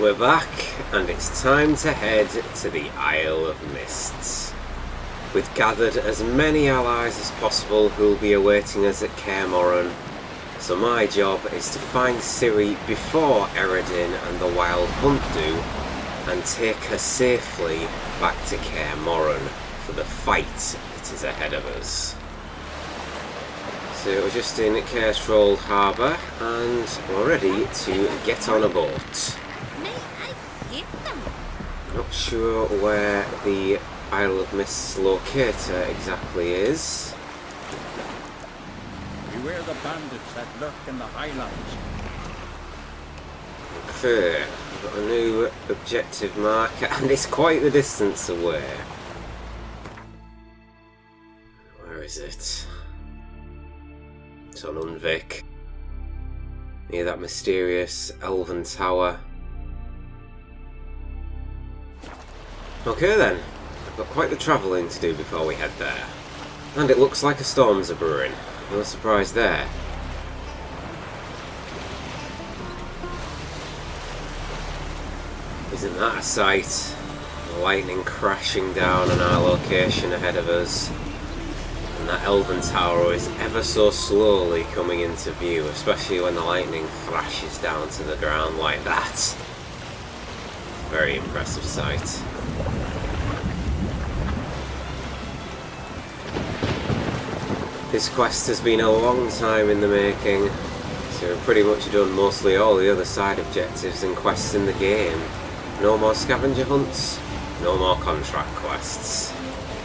We're back, and it's time to head to the Isle of Mists. We've gathered as many allies as possible who will be awaiting us at Kaer Morhen, so my job is to find Ciri before Eredin and the Wild Hunt do, and take her safely back to Kaer Morhen for the fight that is ahead of us. So we're just in Caertroll Harbour, and we're ready to get on a boat. Not sure where the Isle of Mists locator exactly is. Beware the bandits that lurk in the highlands. Okay, I've got a new objective marker, and it's quite the distance away. Where is it? It's on Unvik, near that mysterious elven tower. Okay then, I've got quite the travelling to do before we head there. And it looks like a storm's a brewing. No surprise there. Isn't that a sight? The lightning crashing down on our location ahead of us. And that elven tower is ever so slowly coming into view, especially when the lightning flashes down to the ground like that. Very impressive sight. This quest has been a long time in the making, so we've pretty much done mostly all the other side objectives and quests in the game. No more scavenger hunts, no more contract quests.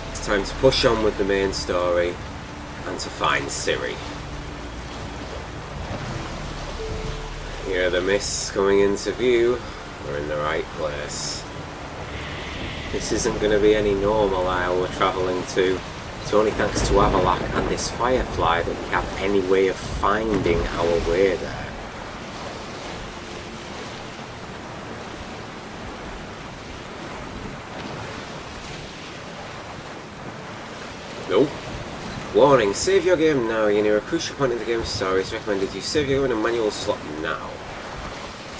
It's time to push on with the main story and to find Ciri. Here are the mists coming into view. We're in the right place. This isn't going to be any normal isle we're travelling to. It's only thanks to Avalak and this firefly that we have any way of finding our way there. Nope. Warning, save your game now. You're near a crucial point in the game's story. It's recommended you save your game in a manual slot now.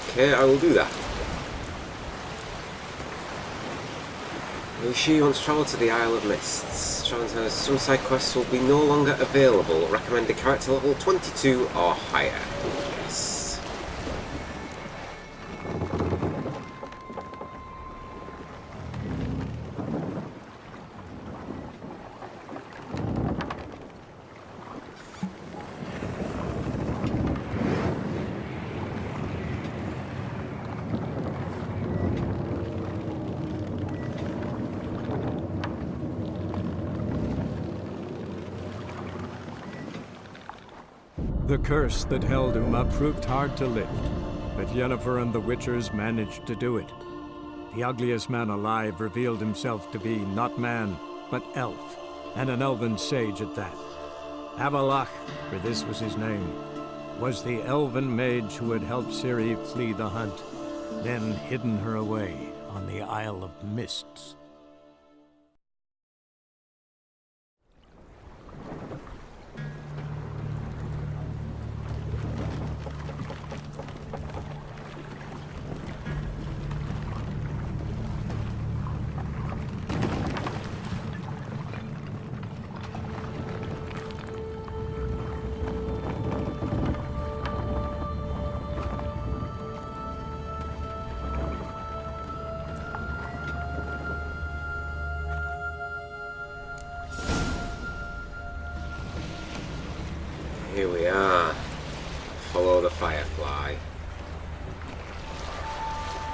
Okay, I will do that. Are you sure you want to travel to the Isle of Mists? Some side quests will be no longer available. Recommended character level 22 or higher. Yes. The curse that held Uma proved hard to lift, but Yennefer and the Witchers managed to do it. The ugliest man alive revealed himself to be not man, but elf, and an elven sage at that. Avalak, for this was his name, was the elven mage who had helped Ciri flee the hunt, then hidden her away on the Isle of Mists. Here we are. Follow the firefly.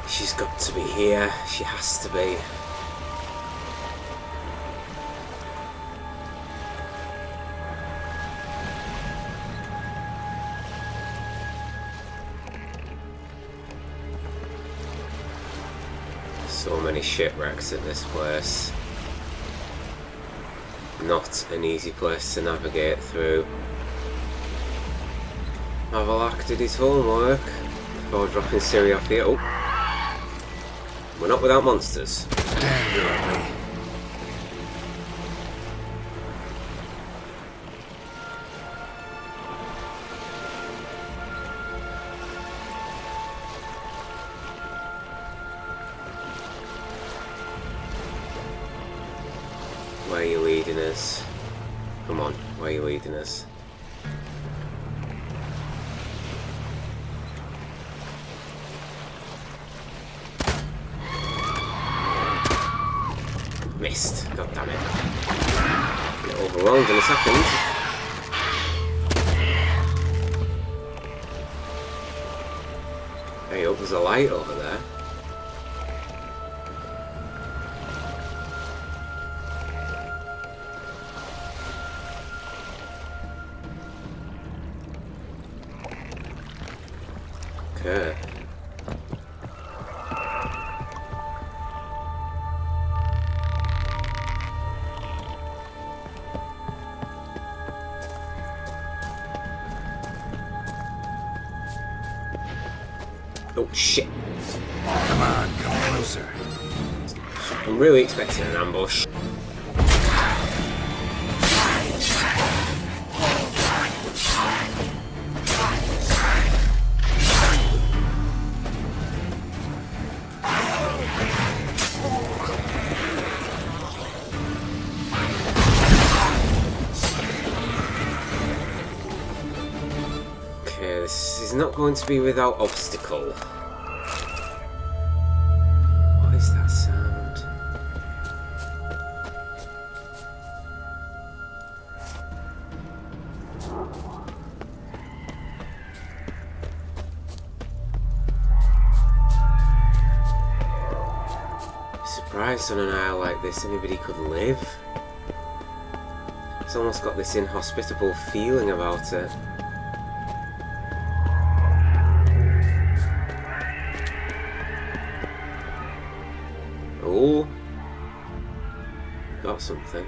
She's got to be here. She has to be. So many shipwrecks at this place. Not an easy place to navigate through. Avalak did his homework before dropping Ciri off here. Oh, we're not without monsters. Stand your way. Where are you leading us? Come on, where are you leading us? Missed. God damn it. Get overwhelmed in a second. Hey, oh, there's a light over there. Okay. Oh shit. Come on, come closer. I'm really expecting an ambush. Okay, this is not going to be without obstacle. What is that sound? Surprised on an isle like this anybody could live. It's almost got this inhospitable feeling about it. Oh, got something.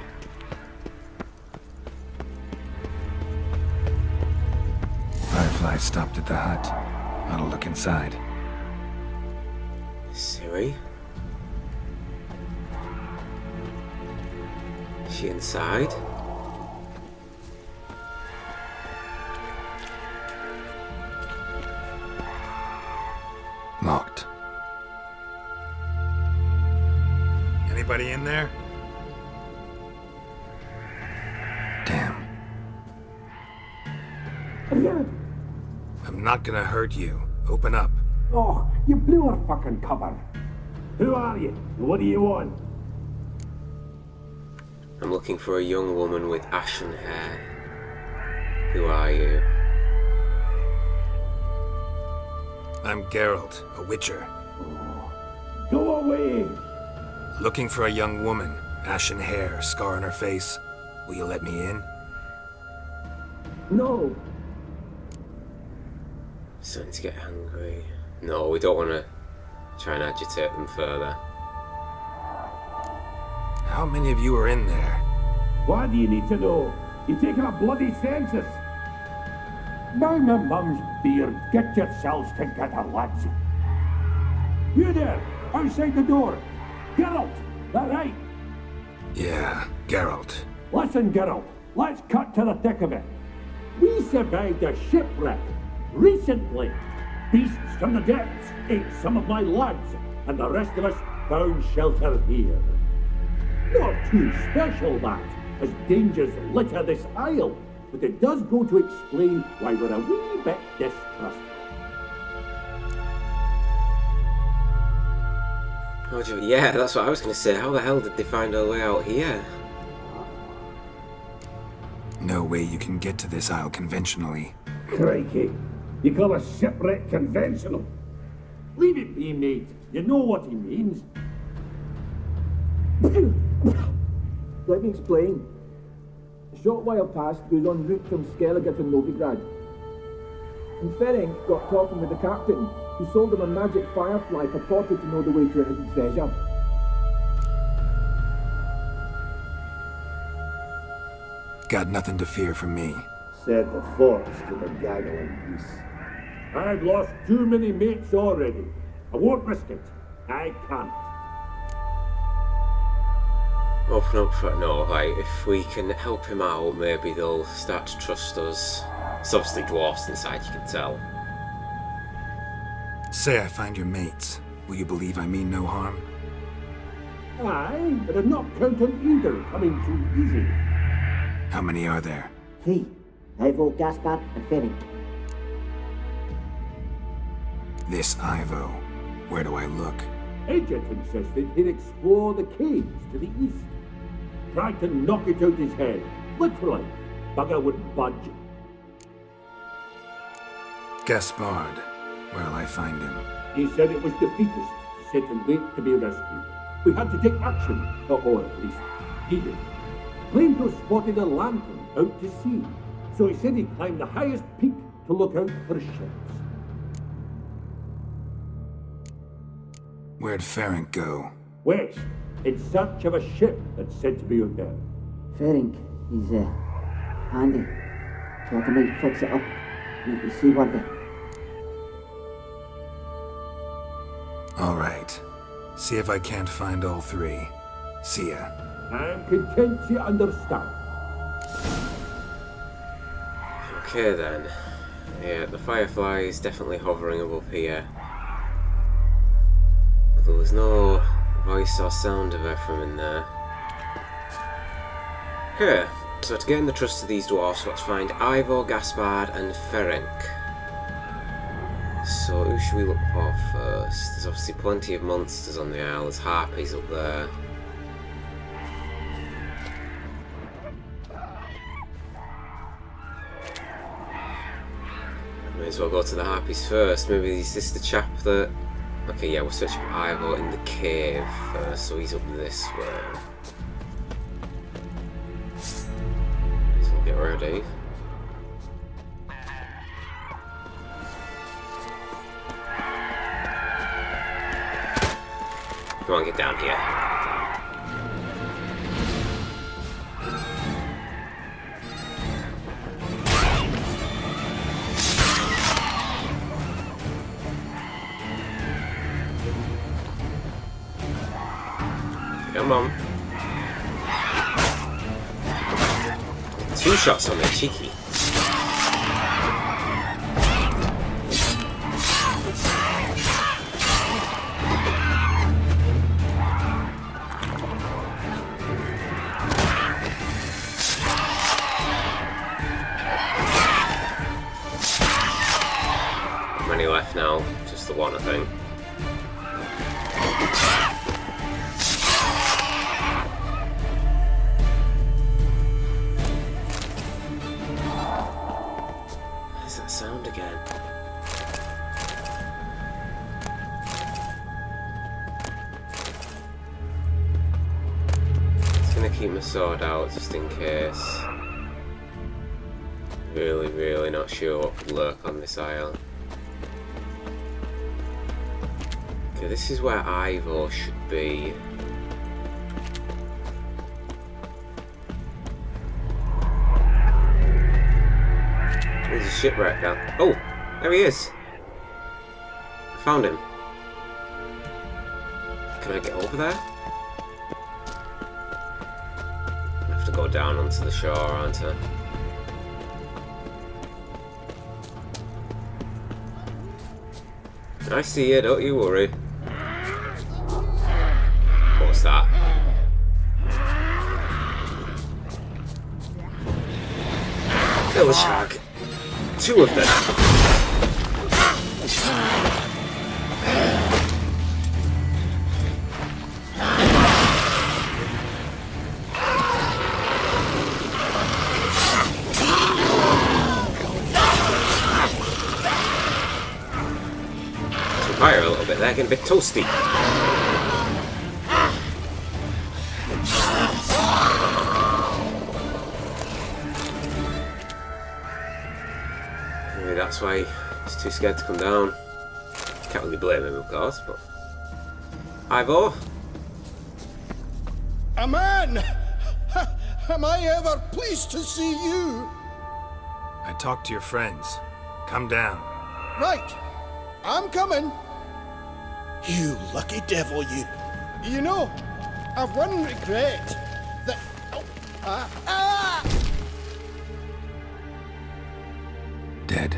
Firefly stopped at the hut. I'll look inside. Siri? Is she inside? Locked. Anybody in there? Damn. I'm not gonna hurt you. Open up. Oh, you blew our fucking cover. Who are you? What do you want? I'm looking for a young woman with ashen hair. Who are you? I'm Geralt, a witcher. Go away! Looking for a young woman. Ashen hair, scar on her face. Will you let me in? No! Starting to get angry. No, we don't want to try and agitate them further. How many of you are in there? What do you need to know? You taking a bloody census? By my mum's beard, get yourselves together, lads. You there, outside the door. Geralt, that right? Yeah, Geralt. Listen, Geralt, let's cut to the thick of it. We survived a shipwreck recently. Beasts from the depths ate some of my lads, and the rest of us found shelter here. Not too special, that, as dangers litter this isle, but it does go to explain why we're a wee bit distrustful. Yeah, that's what I was going to say. How the hell did they find our way out here? No way you can get to this isle conventionally. Crikey, you call a shipwreck conventional? Leave it be, mate. You know what he means. Let me explain. A short while past goes en route from Skellige to Novigrad. And Ferenc got talking with the captain, who sold him a magic firefly purported to know the way to a hidden treasure. Got nothing to fear from me. Said the fox to the gaggling geese. I've lost too many mates already. I won't risk it. I can't. Open up for no, like if we can help him out, maybe they'll start to trust us. It's obviously dwarfs inside, you can tell. Say I find your mates. Will you believe I mean no harm? Aye, but I'm not counting either coming too easy. How many are there? 3. Ivo, Gaspard, and Ferenc. This Ivo. Where do I look? Agent insisted he'd explore the caves to the east. Tried to knock it out his head. Literally. Bugger wouldn't budge. Gaspard. Where'll I find him? He said it was defeatist, sit and wait to be rescued. We had to take action, or at least he did. Claimed to have spotted a lantern out to sea, so he said he'd climb the highest peak to look out for ships. Where'd Ferenc go? West, in search of a ship that's said to be out there. Ferenc, he's handy. Thought I might fix it up. You can see what All right. See if I can't find all 3. See ya. I'm content you understand. Okay then. Yeah, the Firefly is definitely hovering above here. But there was no voice or sound of her from in there. Okay, so to gain the trust of these dwarfs, let's find Ivo, Gaspard, and Ferenc. So who should we look for first? There's obviously plenty of monsters on the isle. There's harpies up there. May as well go to the harpies first. Maybe is this the chap that... Okay, yeah, we're searching for Ivo in the cave first, so he's up this way. So we'll get ready. Come on, get down here. Come on. 2 shots on there, cheeky. How many left now? Just the one, I think. Sound again. Just gonna keep my sword out just in case. Really not sure what could lurk on this isle. Okay, this is where Ivo should be. There's a shipwreck down. Oh, there he is. I found him. Can I get over there? I have to go down onto the shore, aren't I? I see you, don't you worry. What's that? Kill the shark. 2 of them. Fire a little bit there, getting a bit toasty. Maybe that's why he's too scared to come down. Can't really blame him, of course, but... Ivo? A man! Am I ever pleased to see you? I talked to your friends. Come down. Right. I'm coming. You lucky devil, you. You know, I've one regret. That... Dead.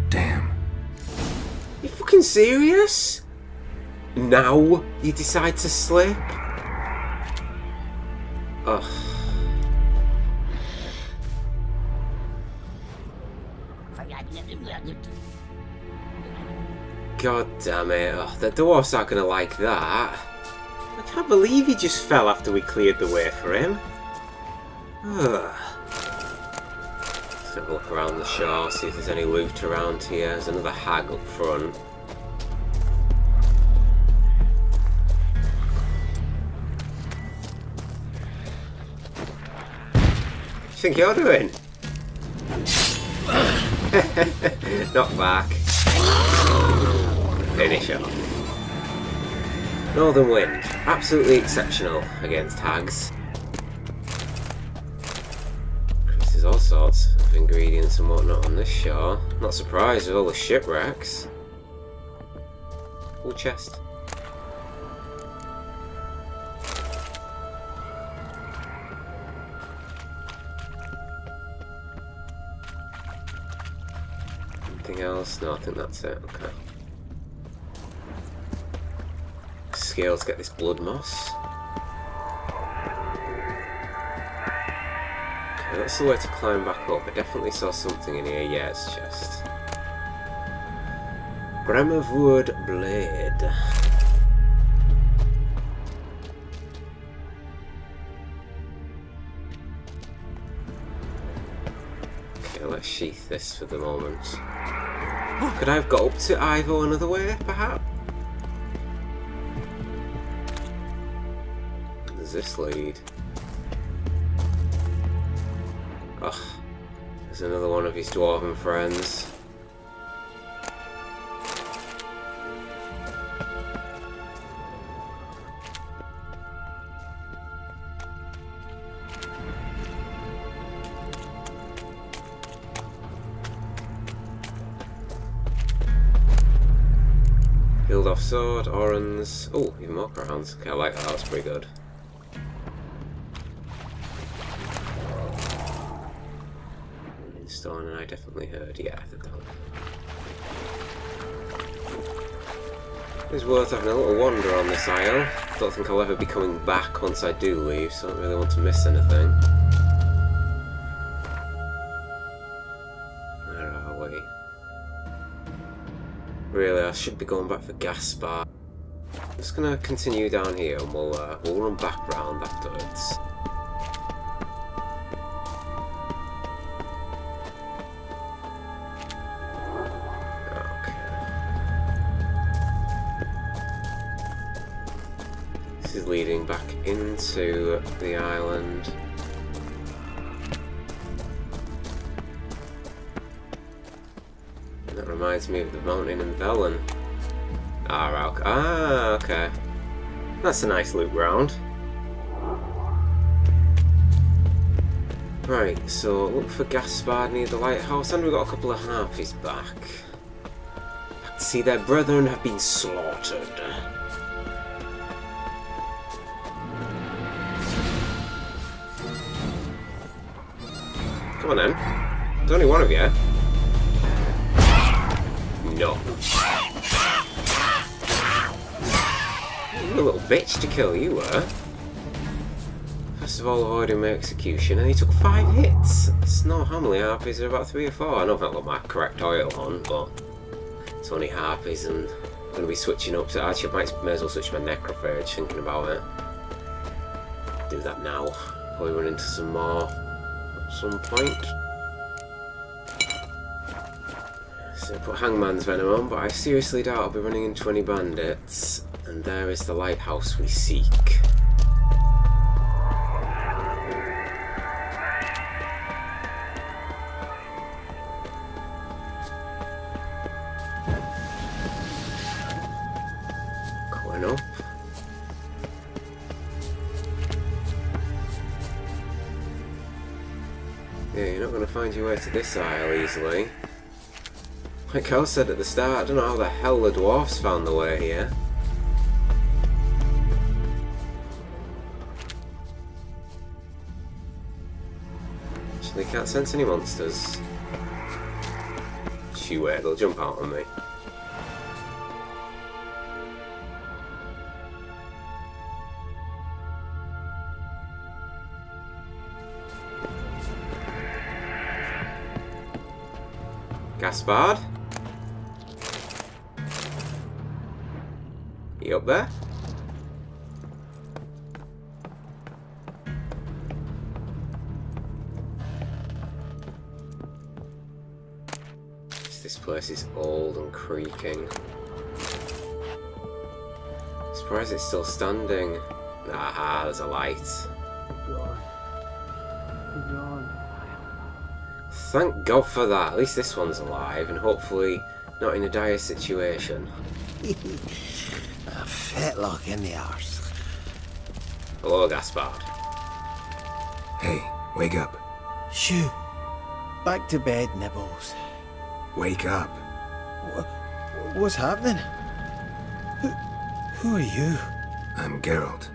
Damn. You fucking serious? Now you decide to slip? Ugh. God damn it. Ugh, the dwarfs aren't gonna like that. I can't believe he just fell after we cleared the way for him. Ugh. Let's have a look around the shore, see if there's any loot around here. There's another hag up front. What do you think you're doing? Knock back. Finish off. Northern Wind. Absolutely exceptional against hags. There's all sorts of ingredients and whatnot on this shore. Not surprised with all the shipwrecks. Full chest. Anything else? No, I think that's it. Okay. Scales, get this blood moss. Okay, that's the way to climb back up. I definitely saw something in here. Yeah, it's chest. Bremerwood blade. Okay, let's sheath this for the moment. Could I have got up to Ivo another way, perhaps? Does this lead? Ugh. There's another one of his dwarven friends. Healed off sword, Orans. Oh, even more crowns. Okay, I like that. That was pretty good. Stone, and I definitely heard. Yeah, I think that. It's worth having a little wander on this isle. Don't think I'll ever be coming back once I do leave, so I don't really want to miss anything. Where are we? Really, I should be going back for Gaspar. I'm just gonna continue down here, and we'll run back round afterwards. This is leading back into the island. That reminds me of the mountain in Velen. Ah, okay. That's a nice loop round. Right, so look for Gaspard near the lighthouse, and we've got a couple of harpies back. Back to see their brethren have been slaughtered. Come on then. There's only one of you. No. You're a little bitch to kill, you were. First of all, avoiding my execution, and he took 5 hits. It's not how many harpies, there are about 3 or 4. I know I've not got my correct oil on, but it's only harpies, and I'm going to be switching up to. Actually, I may as well switch my necrophage, thinking about it. Do that now. Probably run into some more. Some point. So I put Hangman's Venom on, but I seriously doubt I'll be running into any bandits. And there is the lighthouse we seek. Going up. Yeah, you're not going to find your way to this isle easily. Like I said at the start, I don't know how the hell the dwarfs found the way here. Actually, can't sense any monsters. She wait, they'll jump out on me. Gaspard? You up there? This place is old and creaking. Surprised it's still standing. Aha, there's a light. Thank God for that. At least this one's alive and hopefully not in a dire situation. A fetlock in the arse. Hello, Gaspard. Hey, wake up. Shoo. Back to bed, Nibbles. Wake up. What's happening? Who are you? I'm Geralt.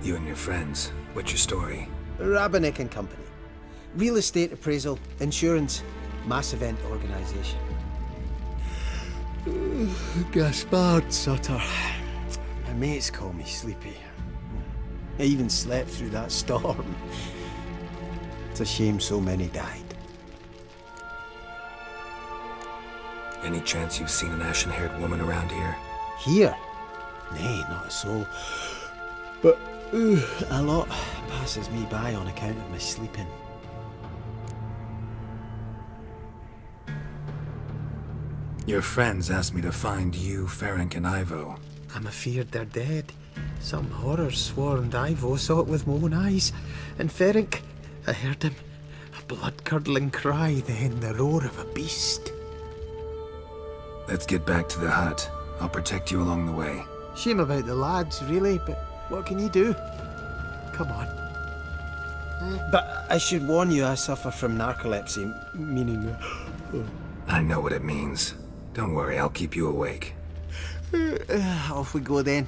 You and your friends, what's your story? Rabbinick and Company. Real estate appraisal, insurance, mass event organisation. Gaspard Sutter. My mates call me Sleepy. I even slept through that storm. It's a shame so many died. Any chance you've seen an ashen-haired woman around here? Here? Nay, not a soul. But a lot passes me by on account of my sleeping. Your friends asked me to find you, Ferenc, and Ivo. I'm afeard they're dead. Some horrors swarmed Ivo, saw it with my own eyes. And Ferenc, I heard him. A blood-curdling cry, then the roar of a beast. Let's get back to the hut. I'll protect you along the way. Shame about the lads, really, but what can you do? Come on. But I should warn you, I suffer from narcolepsy, meaning... I know what it means. Don't worry, I'll keep you awake. Off we go then.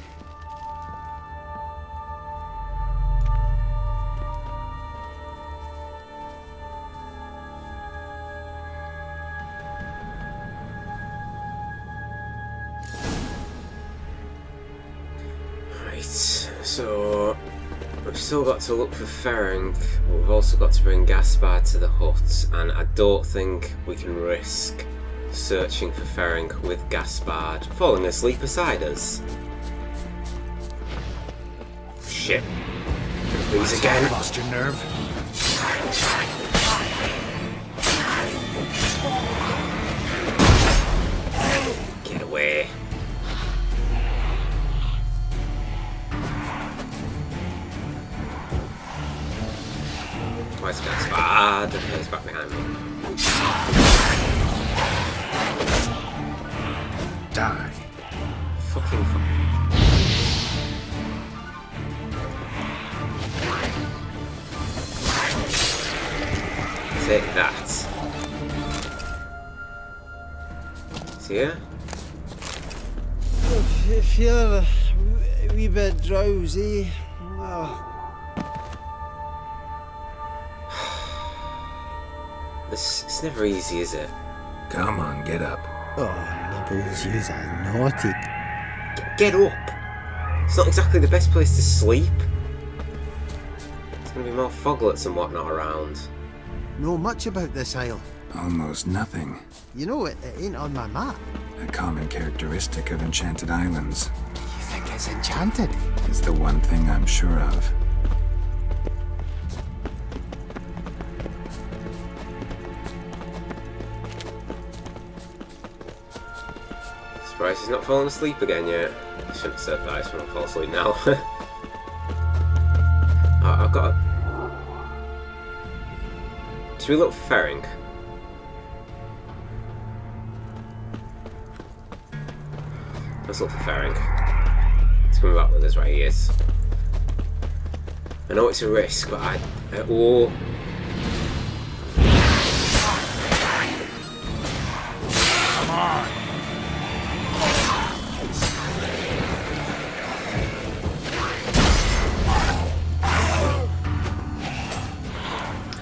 Right, so we've still got to look for Ferenc, but we've also got to bring Gaspard to the hut, and I don't think we can risk searching for Ferenc with Gaspard falling asleep beside us. Shit. Please again. Lost your nerve? Get away. Where's Gaspard? He's back behind me. Die. Fucking fuck. Take that. See ya? I feel a wee bit drowsy. Oh. It's never easy, is it? Come on, get up. Oh, Nibbles, you's a naughty. Get up! It's not exactly the best place to sleep. There's gonna be more foglets and whatnot around. Know much about this isle. Almost nothing. You know, it ain't on my map. A common characteristic of enchanted islands. You think it's enchanted? It's the one thing I'm sure of. Surprised he's not fallen asleep again yet. I shouldn't have said that, he's gonna fall asleep now. I've got a... Should we look for Ferenc? Let's look for Ferenc. He's coming back with us, right? He is. I know it's a risk, but oh. Come on.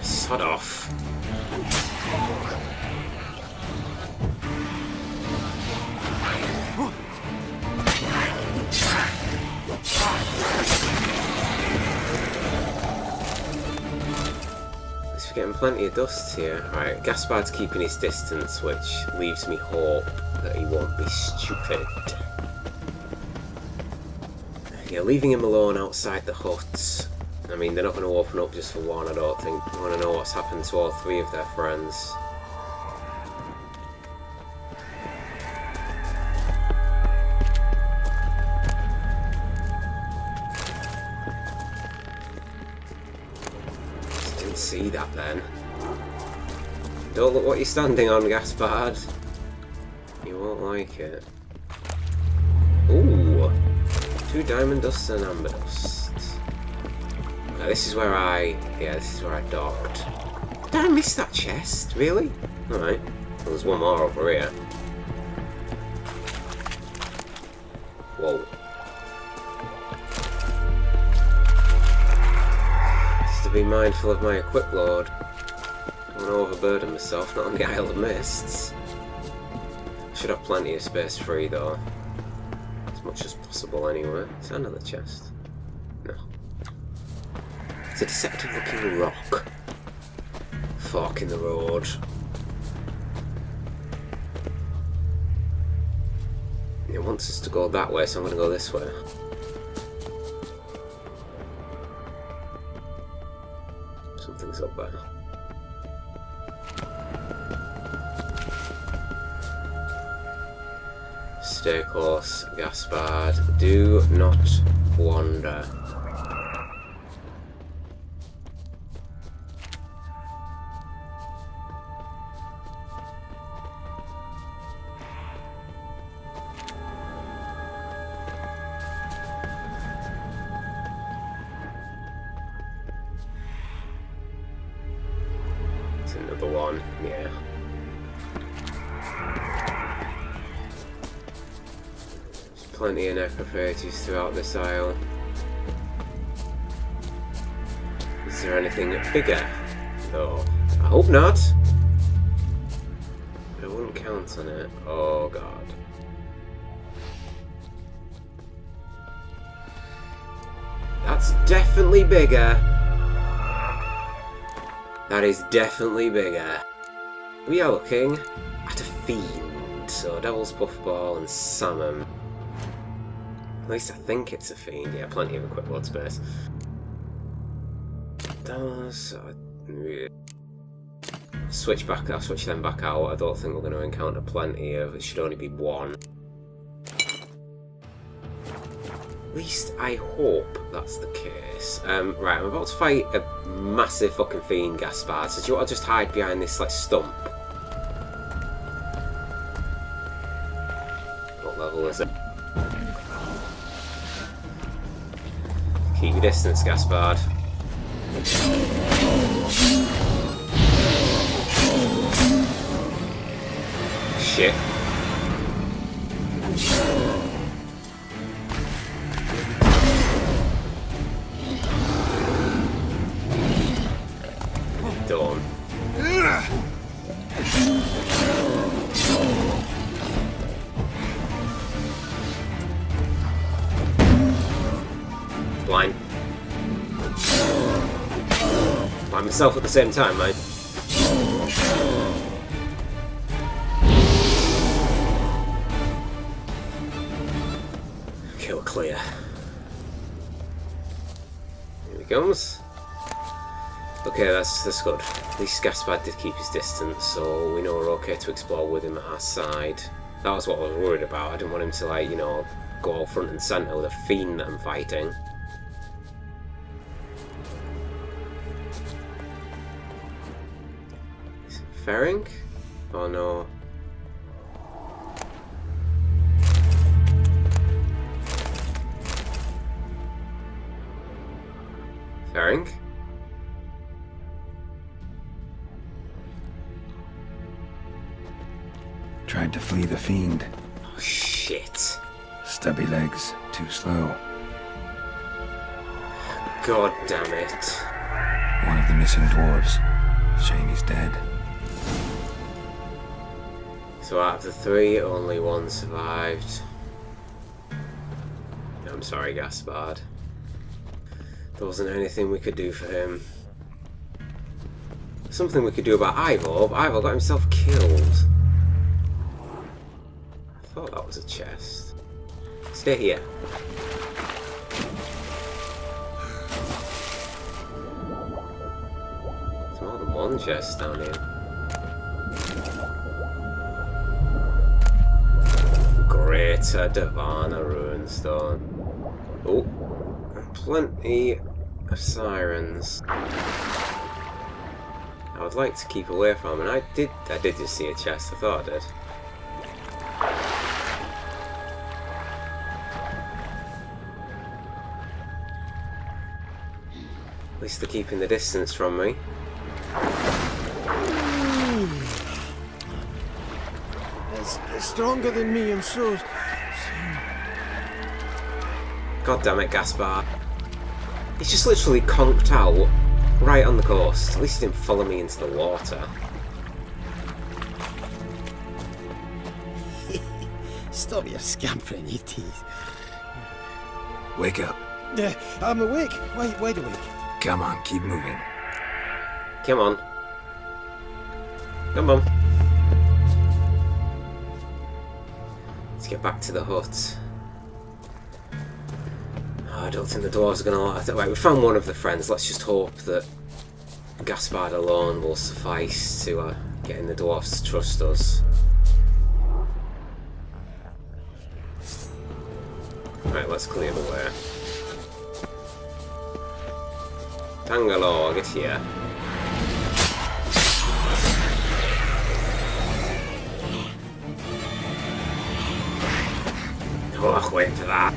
Sod off. We're getting plenty of dust here. Right, Gaspard's keeping his distance, which leaves me hope that he won't be stupid. Yeah, leaving him alone outside the huts. I mean, they're not going to open up just for one, I don't think. They want to know what's happened to all three of their friends. Just didn't see that then. Don't look what you're standing on, Gaspard. You won't like it. Ooh! 2 diamond dusts and amber dust. This is where I docked. Did I miss that chest? Really? Alright. Well, there's one more over here. Whoa. Just to be mindful of my equip load. I don't want to overburden myself, not on the Isle of Mists. Should have plenty of space free though. As much as possible anyway. Is that another chest? No. It's a deceptive looking rock. Fork in the road. It wants us to go that way, so I'm going to go this way. Something's up there. Stay close, Gaspard. Do not wander. It's another one, yeah. Plenty of necrophages throughout this isle. Is there anything bigger? No. I hope not. But I wouldn't count on it. Oh god. That's definitely bigger. That is definitely bigger. We are looking at a fiend. So Devil's Puffball and Salmon. At least I think it's a fiend. Yeah, plenty of equip load space. Switch back. I'll switch them back out. I don't think we're going to encounter plenty of. It should only be one. At least I hope that's the case. Right, I'm about to fight a massive fucking fiend, Gaspard. So do you want to just hide behind this like stump? What level is it? Keep your distance, Gaspard. Shit. Done. Blind. Blind myself at the same time, mate. Kill clear. Here he comes. Okay, that's good. At least Gaspard did keep his distance, so we know we're okay to explore with him at our side. That was what I was worried about. I didn't want him to, like, you know, go all front and centre with a fiend that I'm fighting. Is it Ferenc? Oh no. Ferenc? Tried to flee the fiend. Oh shit. Stubby legs, too slow. God damn it. One of the missing dwarves. Shame he's dead. So out of the 3, only 1 survived. I'm sorry, Gaspard. There wasn't anything we could do for him. Something we could do about Ivor, but Ivor got himself killed. I thought that was a chest. Stay here. There's more than one chest down here. Greater Davana Runestone. Oh, and plenty of sirens. I would like to keep away from, and I did just see a chest. I thought I did. At least they're keeping the distance from me. It's stronger than me, I'm sure. God damn it, Gaspard. He's just literally conked out right on the coast. At least he didn't follow me into the water. Stop your scampering, you teeth. Wake up. I'm awake. Wide awake. Come on, keep moving. Come on. Come on. Let's get back to the hut. Oh, I don't think the dwarves are going to like it. Right, we found one of the friends. Let's just hope that Gaspard alone will suffice to getting the dwarves to trust us. Right, let's clear the way. Tangalore, get here. Oh, wait for that.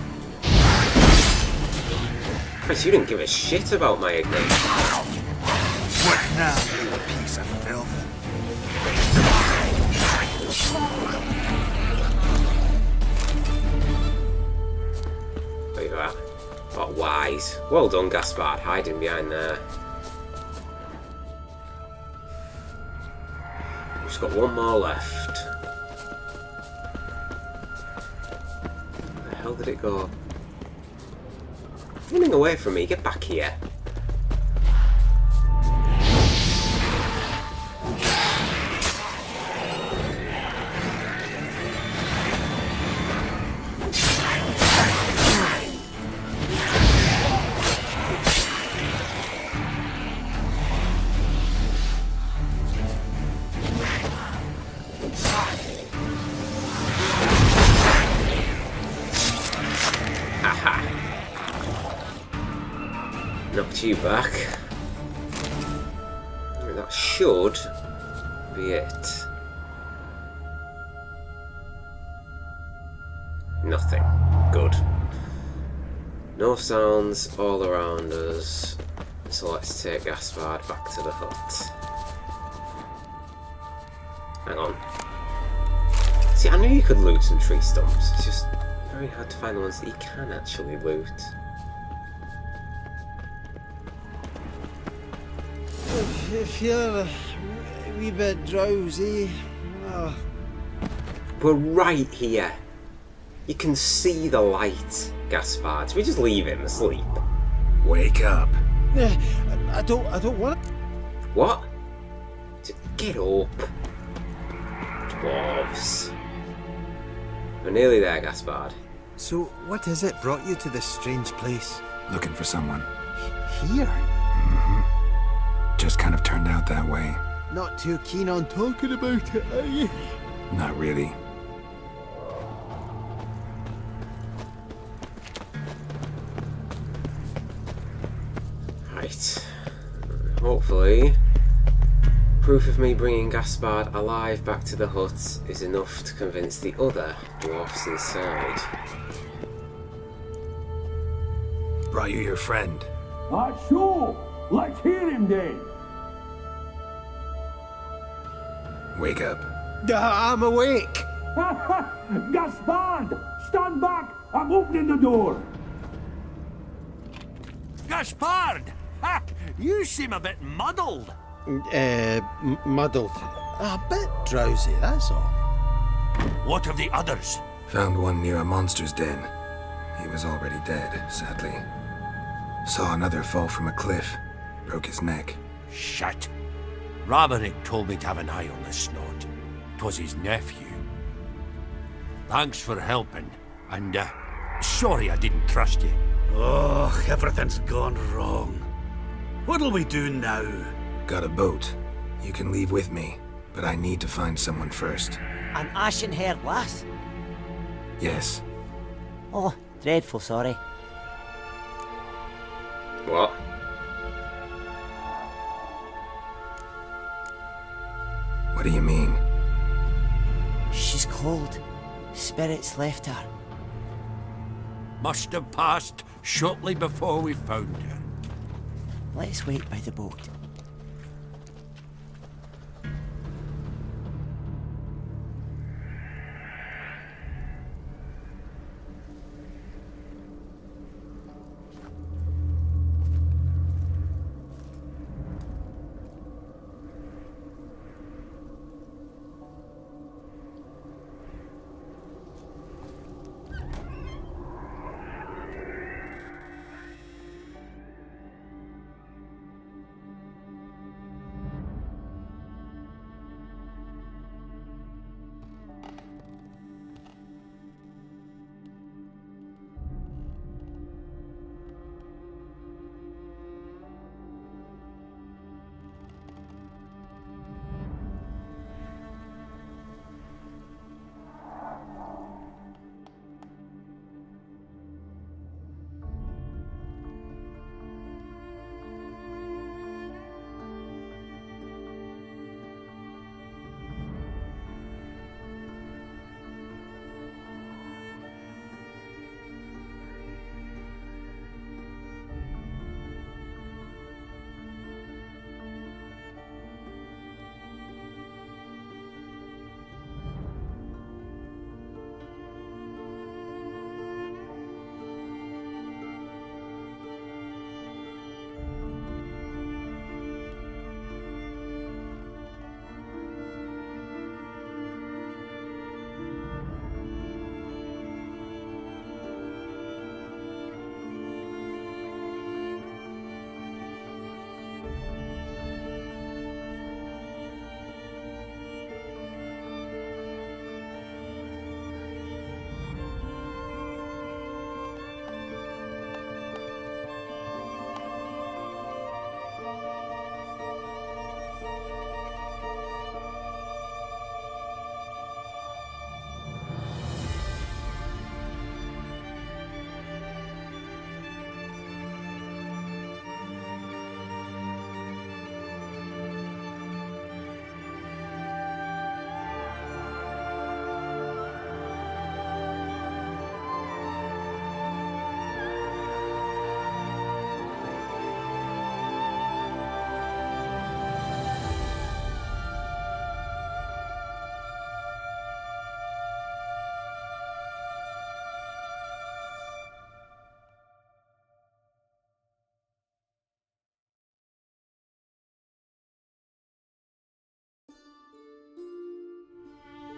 Chris, you didn't give a shit about my ignite. What now, you piece of filth? Look at that. What wise. Well done, Gaspard, hiding behind there. We've just got one more left. Where the hell did it go? It's running away from me. Get back here. Knocked you back. That should be it. Nothing. Good. No sounds all around us. So let's take Gaspard back to the hut. Hang on. See, I knew you could loot some tree stumps. It's just very hard to find the ones that you can actually loot. If you're a wee bit drowsy, We're right here. You can see the light, Gaspard. Should we just leave him asleep? Wake up. I don't want. What? Get up. Dwarves. We're nearly there, Gaspard. So, what is it brought you to this strange place? Looking for someone. Here? Just kind of turned out that way. Not too keen on talking about it, are you? Not really. Right. Hopefully, proof of me bringing Gaspard alive back to the hut is enough to convince the other dwarfs inside. Brought you your friend. Sure. Let's hear him then. Wake up. I'm awake. Gaspard, stand back. I'm opening the door. Gaspard! Ha! You seem a bit muddled. Muddled. A bit drowsy, that's all. What of the others? Found one near a monster's den. He was already dead, sadly. Saw another fall from a cliff. Broke his neck. Shit. Ramarick told me to have an eye on the snot. 'Twas his nephew. Thanks for helping, and sorry I didn't trust you. Oh, everything's gone wrong. What'll we do now? Got a boat. You can leave with me, but I need to find someone first. An ashen-haired lass? Yes. Oh, dreadful sorry. What? What do you mean? She's cold. Spirits left her. Must have passed shortly before we found her. Let's wait by the boat.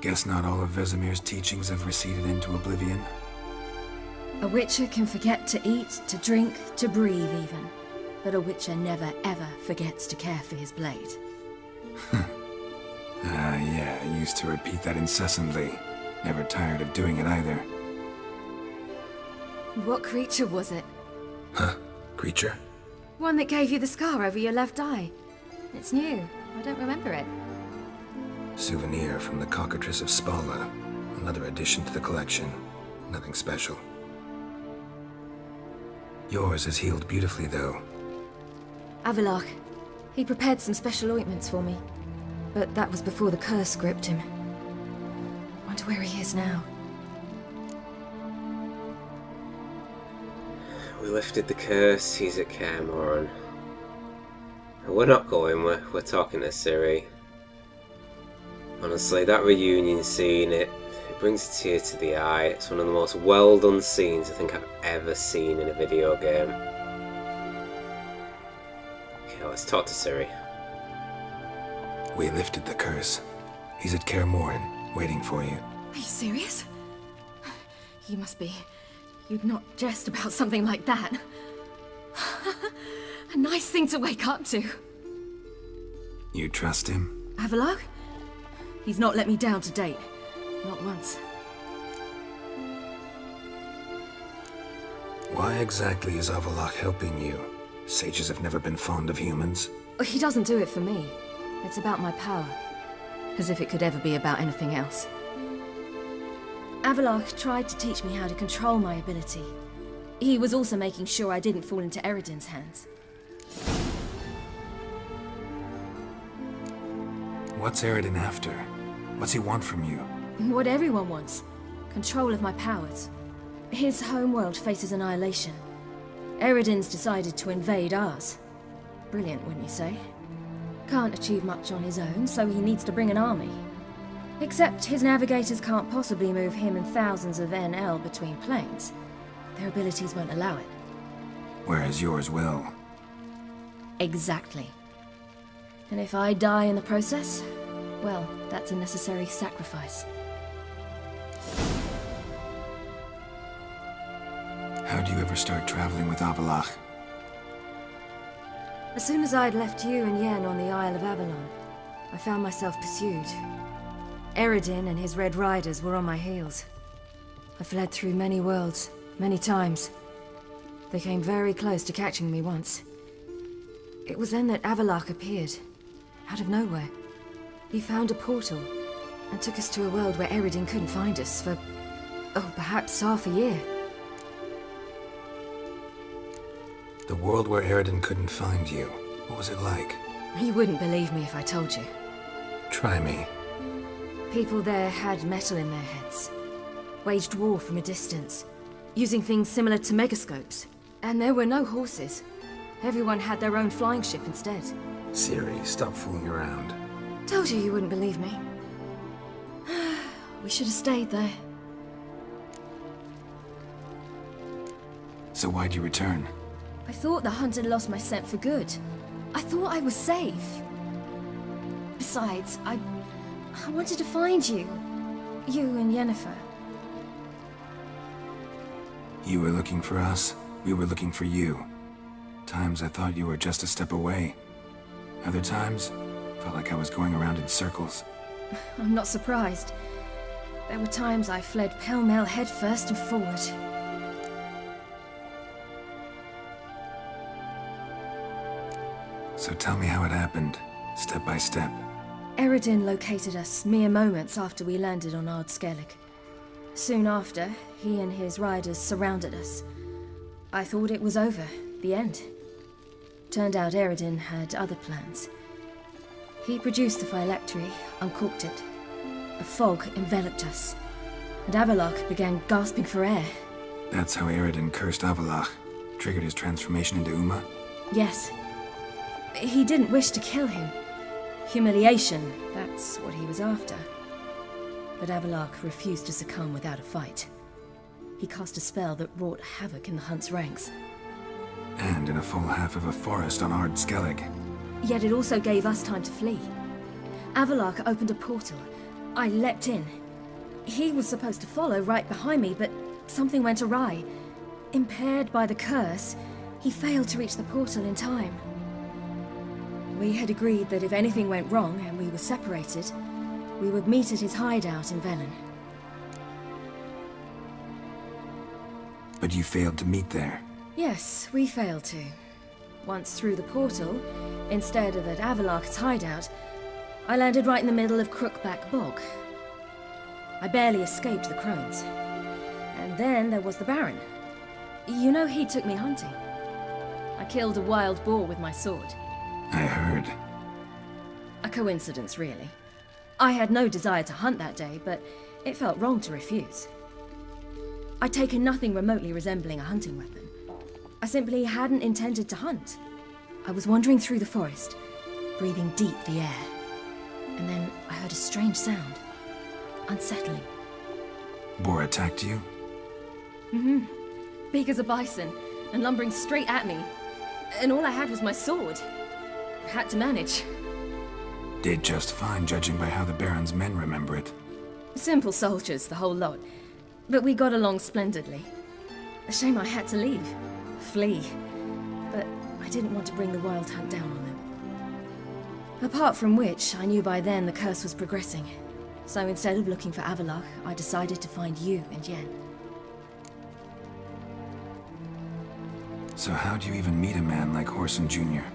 Guess not all of Vesemir's teachings have receded into oblivion. A witcher can forget to eat, to drink, to breathe even. But a witcher never ever forgets to care for his blade. Yeah, I used to repeat that incessantly. Never tired of doing it either. What creature was it? Huh? Creature? One that gave you the scar over your left eye. It's new. I don't remember it. Souvenir from the Cockatrice of Spala. Another addition to the collection. Nothing special. Yours is healed beautifully, though. Avalok. He prepared some special ointments for me. But that was before the curse gripped him. Wonder where he is now. We lifted the curse, he's at Kaer Morhen. We're not going, we're talking to Ciri. Honestly, that reunion scene, it brings a tear to the eye. It's one of the most well done scenes I think I've ever seen in a video game. Okay, let's talk to Ciri. We lifted the curse. He's at Kaer Morhen, waiting for you. Are you serious? You must be. You'd not jest about something like that. A nice thing to wake up to. You trust him? Avalok? He's not let me down to date. Not once. Why exactly is Avalok helping you? Sages have never been fond of humans. He doesn't do it for me. It's about my power. As if it could ever be about anything else. Avalok tried to teach me how to control my ability. He was also making sure I didn't fall into Eredin's hands. What's Eredin after? What's he want from you? What everyone wants. Control of my powers. His homeworld faces annihilation. Eredin's decided to invade ours. Brilliant, wouldn't you say? Can't achieve much on his own, so he needs to bring an army. Except his navigators can't possibly move him and thousands of NL between planes. Their abilities won't allow it. Whereas yours will. Exactly. And if I die in the process, well, that's a necessary sacrifice. How'd you ever start traveling with Avalok? As soon as I'd left you and Yen on the Isle of Avalon, I found myself pursued. Eredin and his Red Riders were on my heels. I fled through many worlds, many times. They came very close to catching me once. It was then that Avalok appeared, out of nowhere. He found a portal, and took us to a world where Eredin couldn't find us for, perhaps half a year. The world where Eredin couldn't find you. What was it like? You wouldn't believe me if I told you. Try me. People there had metal in their heads. Waged war from a distance, using things similar to megascopes. And there were no horses. Everyone had their own flying ship instead. Ciri, stop fooling around. Told you wouldn't believe me. We should have stayed there. So why'd you return? I thought the hunt had lost my scent for good. I thought I was safe. Besides, I wanted to find you. You and Yennefer. You were looking for us, we were looking for you. Times I thought you were just a step away. Other times, felt like I was going around in circles. I'm not surprised. There were times I fled pell-mell headfirst and forward. So tell me how it happened, step by step. Eredin located us mere moments after we landed on Ard Skellig. Soon after, he and his riders surrounded us. I thought it was over, the end. Turned out Eredin had other plans. He produced the phylactery, uncorked it. A fog enveloped us, and Avalok began gasping for air. That's how Eredin cursed Avalok, triggered his transformation into Uma? Yes. He didn't wish to kill him. Humiliation, that's what he was after. But Avalok refused to succumb without a fight. He cast a spell that wrought havoc in the Hunt's ranks. And in a full half of a forest on Ard Skellig. Yet it also gave us time to flee. Avalok opened a portal. I leapt in. He was supposed to follow right behind me, but something went awry. Impaired by the curse, he failed to reach the portal in time. We had agreed that if anything went wrong and we were separated, we would meet at his hideout in Velen. But you failed to meet there. Yes, we failed to. Once through the portal, instead of at Avalok's hideout, I landed right in the middle of Crookback Bog. I barely escaped the crones. And then there was the Baron. You know, he took me hunting. I killed a wild boar with my sword. I heard. A coincidence, really. I had no desire to hunt that day, but it felt wrong to refuse. I'd taken nothing remotely resembling a hunting weapon. I simply hadn't intended to hunt. I was wandering through the forest, breathing deep the air. And then I heard a strange sound. Unsettling. Boar attacked you? Mm-hmm. Big as a bison, and lumbering straight at me. And all I had was my sword. I had to manage. Did just fine, judging by how the Baron's men remember it. Simple soldiers, the whole lot. But we got along splendidly. A shame I had to leave. Flee. But I didn't want to bring the Wild Hunt down on them. Apart from which, I knew by then the curse was progressing. So instead of looking for Avallac'h, I decided to find you and Yen. So how'd you even meet a man like Horson Jr.?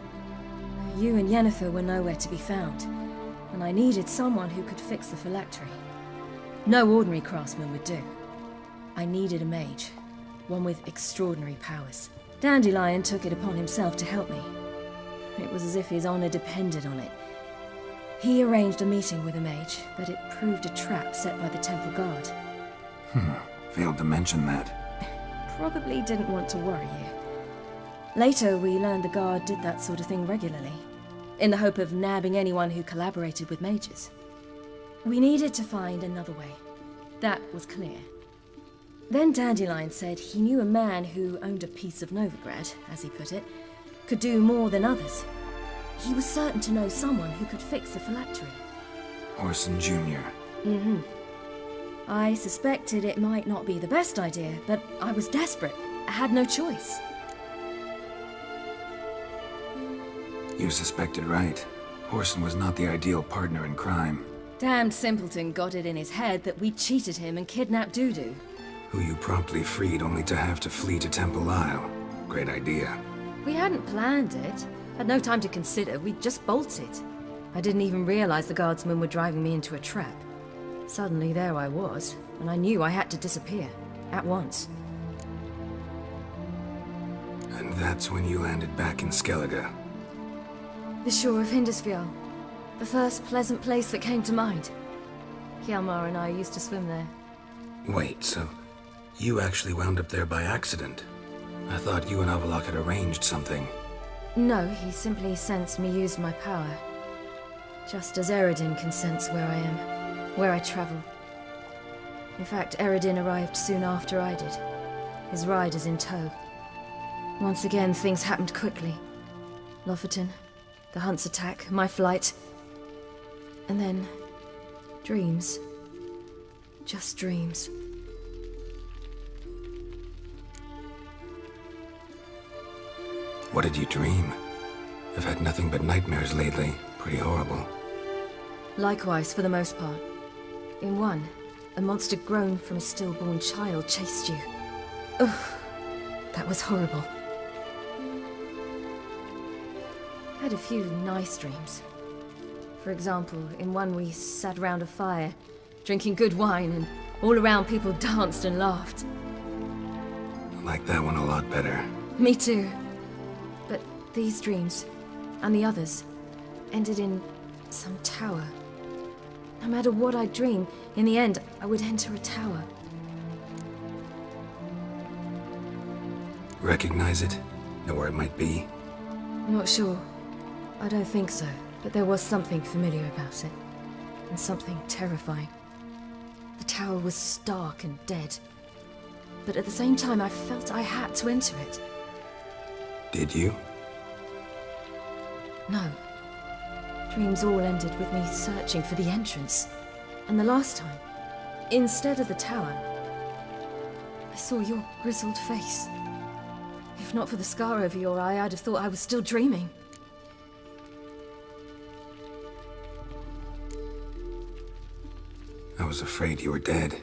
You and Yennefer were nowhere to be found, and I needed someone who could fix the phylactery. No ordinary craftsman would do. I needed a mage, one with extraordinary powers. Dandelion took it upon himself to help me. It was as if his honor depended on it. He arranged a meeting with a mage, but it proved a trap set by the temple guard. Failed to mention that. Probably didn't want to worry you. Later, we learned the guard did that sort of thing regularly, in the hope of nabbing anyone who collaborated with mages. We needed to find another way. That was clear. Then Dandelion said he knew a man who owned a piece of Novigrad, as he put it, could do more than others. He was certain to know someone who could fix the phylactery. Horson Jr. I suspected it might not be the best idea, but I was desperate. I had no choice. You suspected right. Horson was not the ideal partner in crime. Damned simpleton got it in his head that we cheated him and kidnapped Dudu. Who you promptly freed only to have to flee to Temple Isle. Great idea. We hadn't planned it. Had no time to consider. We just bolted. I didn't even realize the guardsmen were driving me into a trap. Suddenly there I was, and I knew I had to disappear. At once. And that's when you landed back in Skellige. The shore of Hindisfjall. The first pleasant place that came to mind. Hjalmar and I used to swim there. Wait, so you actually wound up there by accident? I thought you and Avallac'h had arranged something. No, he simply sensed me use my power. Just as Eredin can sense where I am, where I travel. In fact, Eredin arrived soon after I did. His riders in tow. Once again, things happened quickly. Lofoten, the Hunt's attack, my flight. And then, dreams. Just dreams. What did you dream? I've had nothing but nightmares lately. Pretty horrible. Likewise, for the most part. In one, a monster grown from a stillborn child chased you. Ugh, that was horrible. I had a few nice dreams. For example, in one we sat around a fire, drinking good wine, and all around people danced and laughed. I like that one a lot better. Me too. But these dreams, and the others, ended in some tower. No matter what I dream, in the end, I would enter a tower. Recognize it? Know where it might be? Not sure. I don't think so, but there was something familiar about it. And something terrifying. The tower was stark and dead. But at the same time, I felt I had to enter it. Did you? No. Dreams all ended with me searching for the entrance. And the last time, instead of the tower, I saw your grizzled face. If not for the scar over your eye, I'd have thought I was still dreaming. I was afraid you were dead.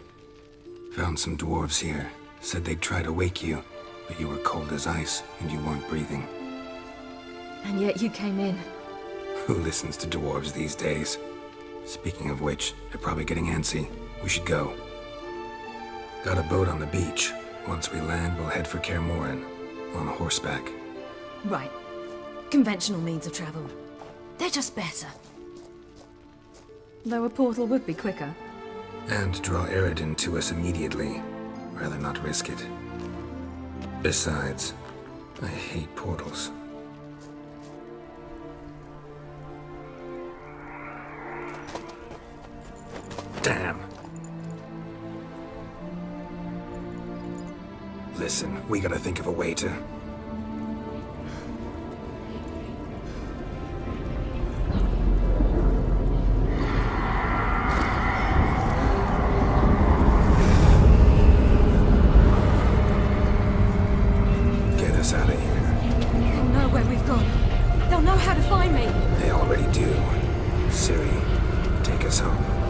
Found some dwarves here. Said they'd try to wake you, but you were cold as ice and you weren't breathing. And yet you came in. Who listens to dwarves these days? Speaking of which, they're probably getting antsy. We should go. Got a boat on the beach. Once we land, we'll head for Kaer Morhen. On horseback. Right. Conventional means of travel. They're just better. Though a portal would be quicker. And draw Eredin to us immediately. Rather not risk it. Besides, I hate portals. Damn. Listen, we gotta think of a way to... Get us out of here. They'll know where we've gone. They'll know how to find me. They already do. us home.